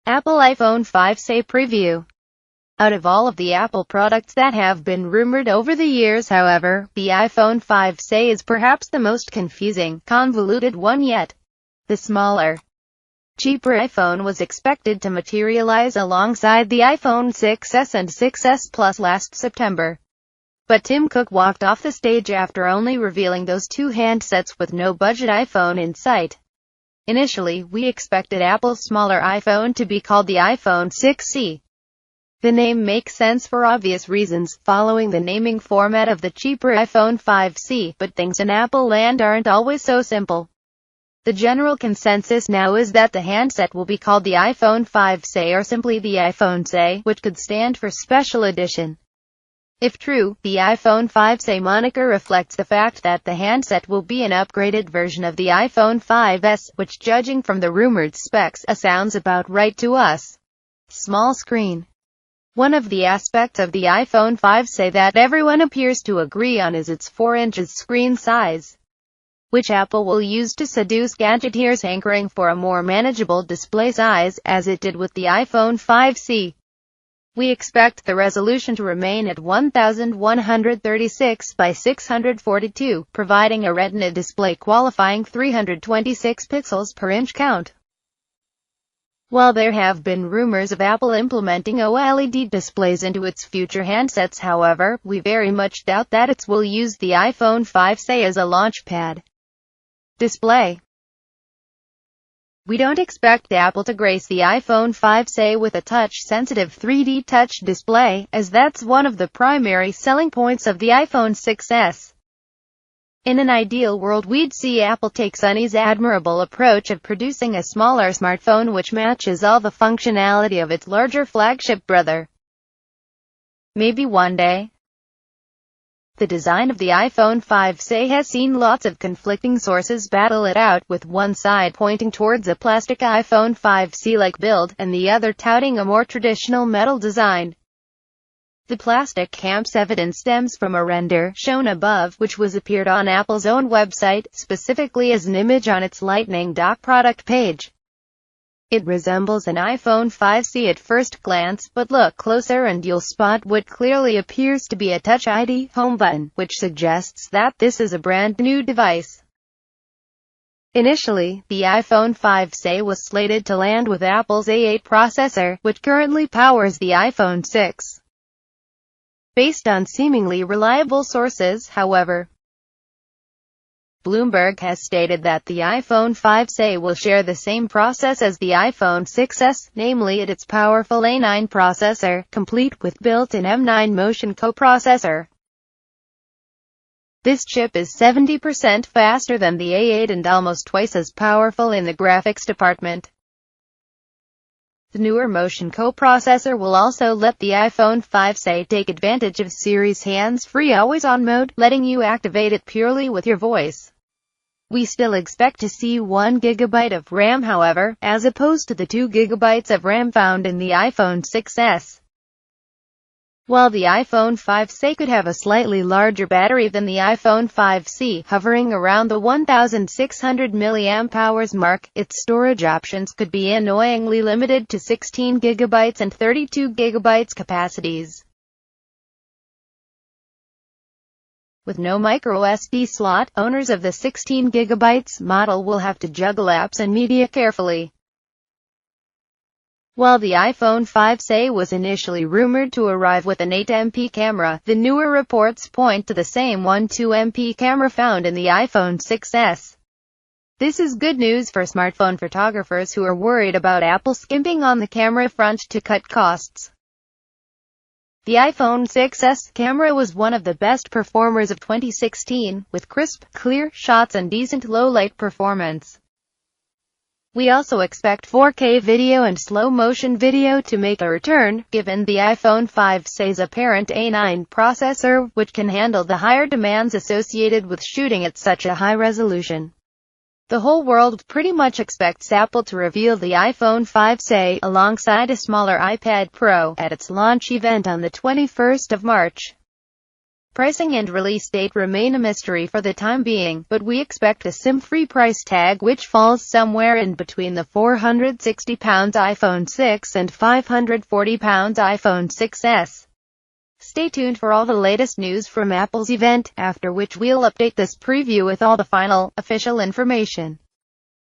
Apple iPhone 5C preview. Out of all of the Apple products that have been rumored over the years, however, the iPhone 5C is perhaps the most confusing, convoluted one yet. The smaller, cheaper iPhone was expected to materialize alongside the iPhone 6s and 6s Plus last September. But Tim Cook walked off the stage after only revealing those two handsets with no budget iPhone in sight. Initially, we expected Apple's smaller iPhone to be called the iPhone 6C. The name makes sense for obvious reasons, following the naming format of the cheaper iPhone 5C, but things in Apple land aren't always so simple. The general consensus now is that the handset will be called the iPhone 5C or simply the iPhone C, which could stand for Special Edition. If true, the iPhone 5C moniker reflects the fact that the handset will be an upgraded version of the iPhone 5S, which, judging from the rumored specs, sounds about right to us. Small screen. One of the aspects of the iPhone 5C that everyone appears to agree on is its 4 inches screen size, which Apple will use to seduce gadgeteers hankering for a more manageable display size, as it did with the iPhone 5C. We expect the resolution to remain at 1136 by 642, providing a Retina display qualifying 326 pixels per inch count. While there have been rumors of Apple implementing OLED displays into its future handsets, however, we very much doubt that it will use the iPhone 5C as a launchpad display. We don't expect Apple to grace the iPhone 5C with a touch-sensitive 3D Touch display, as that's one of the primary selling points of the iPhone 6s. In an ideal world, we'd see Apple take Sony's admirable approach of producing a smaller smartphone which matches all the functionality of its larger flagship brother. Maybe one day. The design of the iPhone 5C has seen lots of conflicting sources battle it out, with one side pointing towards a plastic iPhone 5C-like build, and the other touting a more traditional metal design. The plastic camp's evidence stems from a render, shown above, which was appeared on Apple's own website, specifically as an image on its Lightning Dock product page. It resembles an iPhone 5C at first glance, but look closer and you'll spot what clearly appears to be a Touch ID home button, which suggests that this is a brand new device. Initially, the iPhone 5C was slated to land with Apple's A8 processor, which currently powers the iPhone 6. Based on seemingly reliable sources, however, Bloomberg has stated that the iPhone 5C will share the same process as the iPhone 6s, namely its powerful A9 processor, complete with built-in M9 Motion coprocessor. This chip is 70% faster than the A8 and almost twice as powerful in the graphics department. The newer Motion coprocessor will also let the iPhone 5C take advantage of Siri's hands-free always-on mode, letting you activate it purely with your voice. We still expect to see 1 GB of RAM, however, as opposed to the 2 GB of RAM found in the iPhone 6s. While the iPhone 5C could have a slightly larger battery than the iPhone 5C, hovering around the 1,600 mAh mark, its storage options could be annoyingly limited to 16 GB and 32 GB capacities. With no microSD slot, owners of the 16 GB model will have to juggle apps and media carefully. While the iPhone 5C was initially rumored to arrive with an 8MP camera, the newer reports point to the same 12MP camera found in the iPhone 6s. This is good news for smartphone photographers who are worried about Apple skimping on the camera front to cut costs. The iPhone 6s camera was one of the best performers of 2016, with crisp, clear shots and decent low-light performance. We also expect 4K video and slow-motion video to make a return, given the iPhone 5C's apparent A9 processor, which can handle the higher demands associated with shooting at such a high resolution. The whole world pretty much expects Apple to reveal the iPhone 5C, alongside a smaller iPad Pro, at its launch event on the 21st of March. Pricing and release date remain a mystery for the time being, but we expect a SIM-free price tag which falls somewhere in between the £460 iPhone 6 and £540 iPhone 6s. Stay tuned for all the latest news from Apple's event, after which we'll update this preview with all the final, official information.